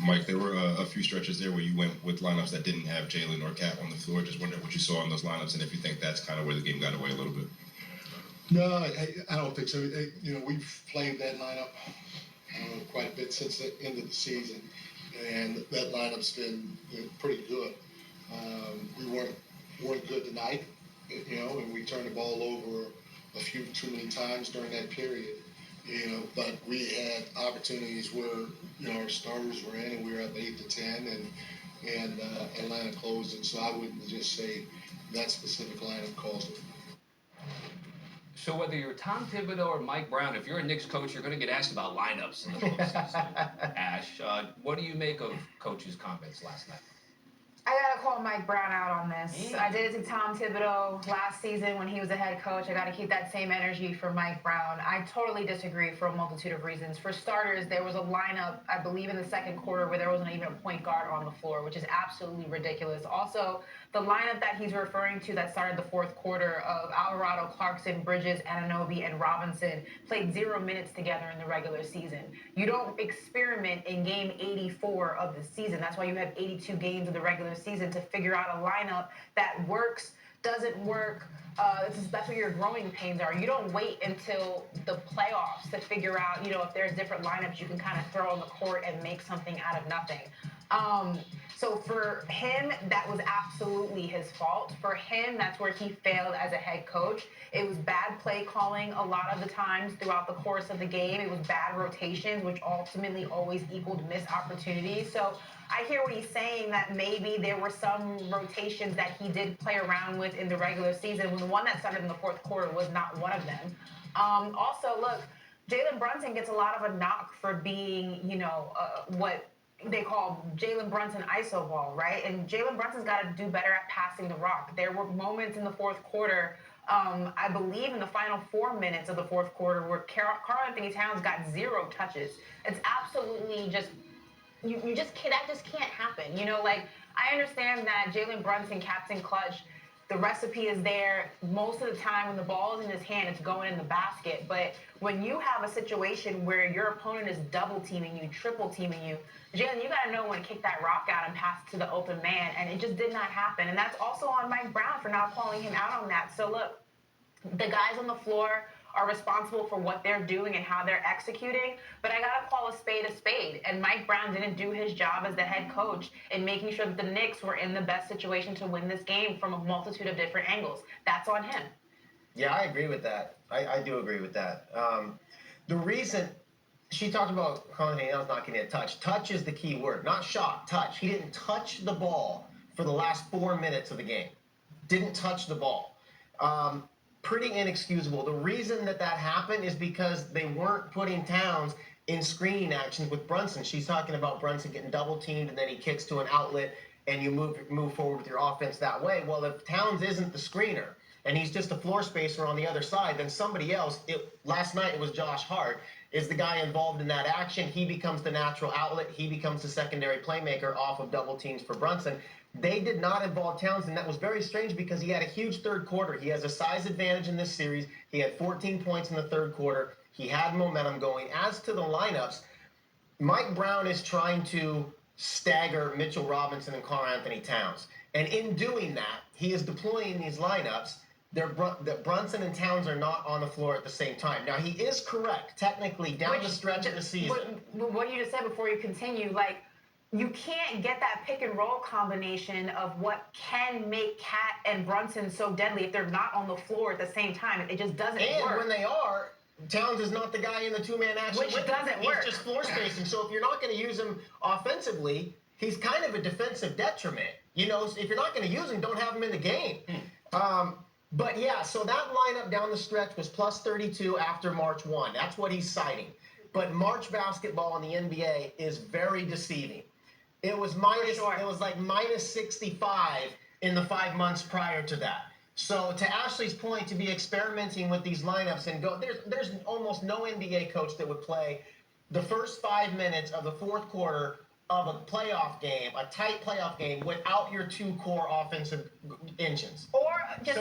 Mike, there were a few stretches there where you went with lineups that didn't have Jalen or Cat on the floor. Just wondering what you saw in those lineups and if you think that's kind of where the game got away a little bit. No, I don't think so. We've played that lineup quite a bit since the end of the season, and that lineup's been pretty good. We weren't good tonight, and we turned the ball over a few too many times during that period. But we had opportunities where our starters were in and we were up 8-10, and Atlanta closed it. So I wouldn't just say that specific lineup caused it. So whether you're Tom Thibodeau or Mike Brown, if you're a Knicks coach, you're going to get asked about lineups in the postseason. Ash, what do you make of Coach's comments last night? I gotta call Mike Brown out on this. I did it to Tom Thibodeau last season when he was a head coach. I gotta keep that same energy for Mike Brown. I totally disagree for a multitude of reasons. For starters, there was a lineup, I believe in the second quarter, where there wasn't even a point guard on the floor, which is absolutely ridiculous. Also, the lineup that he's referring to that started the fourth quarter of Alvarado, Clarkson, Bridges, Anunoby, and Robinson played 0 minutes together in the regular season. You don't experiment in game 84 of the season. That's why you have 82 games of the regular season to figure out a lineup that works, doesn't work. That's where your growing pains are. You don't wait until the playoffs to figure out, if there's different lineups you can kind of throw on the court and make something out of nothing. So for him, that was absolutely his fault. For him, that's where he failed as a head coach. It was bad play calling a lot of the times throughout the course of the game. It was bad rotations, which ultimately always equaled missed opportunities. So I hear what he's saying, that maybe there were some rotations that he did play around with in the regular season, when the one that started in the fourth quarter was not one of them. Also, look, Jalen Brunson gets a lot of a knock for being, what they call Jalen Brunson iso ball, right? And Jalen Brunson's got to do better at passing the rock. There were moments in the fourth quarter, I believe in the final 4 minutes of the fourth quarter, where Karl-Anthony Towns got 0 touches. It's absolutely just, that just can't happen. I understand that Jalen Brunson, Captain Clutch, the recipe is there. Most of the time when the ball is in his hand, it's going in the basket. But when you have a situation where your opponent is double teaming you, triple teaming you, Jalen, you got to know when to kick that rock out and pass it to the open man. And it just did not happen. And that's also on Mike Brown for not calling him out on that. So look, the guys on the floor are responsible for what they're doing and how they're executing, but I gotta call a spade, and Mike Brown didn't do his job as the head coach in making sure that the Knicks were in the best situation to win this game from a multitude of different angles. That's on him. Yeah, I agree with that. I do agree with that. The reason she talked about Karl-Anthony Towns not getting a touch. Touch is the key word, not shot, touch. He didn't touch the ball for the last 4 minutes of the game. Didn't touch the ball. Pretty inexcusable. The reason that happened is because they weren't putting Towns in screening actions with Brunson. She's talking about Brunson getting double teamed and then he kicks to an outlet and you move forward with your offense that way. Well, if Towns isn't the screener and he's just a floor spacer on the other side, then somebody else, last night it was Josh Hart, is the guy involved in that action. He becomes the natural outlet. He becomes the secondary playmaker off of double teams for Brunson. They did not involve Towns, and that was very strange because he had a huge third quarter. He has a size advantage in this series. He had 14 points in the third quarter. He had momentum going. As to the lineups, Mike Brown is trying to stagger Mitchell Robinson and Karl-Anthony Towns. And in doing that, he is deploying these lineups that Brunson and Towns are not on the floor at the same time. Now, he is correct, technically, down the stretch of the season. What you just said before you continue, you can't get that pick and roll combination of what can make Cat and Brunson so deadly if they're not on the floor at the same time. It just doesn't work. And when they are, Towns is not the guy in the two-man action. Which doesn't work. He's just floor spacing. So if you're not going to use him offensively, he's kind of a defensive detriment. If you're not going to use him, don't have him in the game. But yeah, so that lineup down the stretch was plus 32 after March 1. That's what he's citing. But March basketball in the NBA is very deceiving. It was like minus 65 in the 5 months prior to that. So to Ashley's point, to be experimenting with these lineups and there's almost no NBA coach that would play the first 5 minutes of the fourth quarter of a playoff game, a tight playoff game, without your two core offensive engines. Or just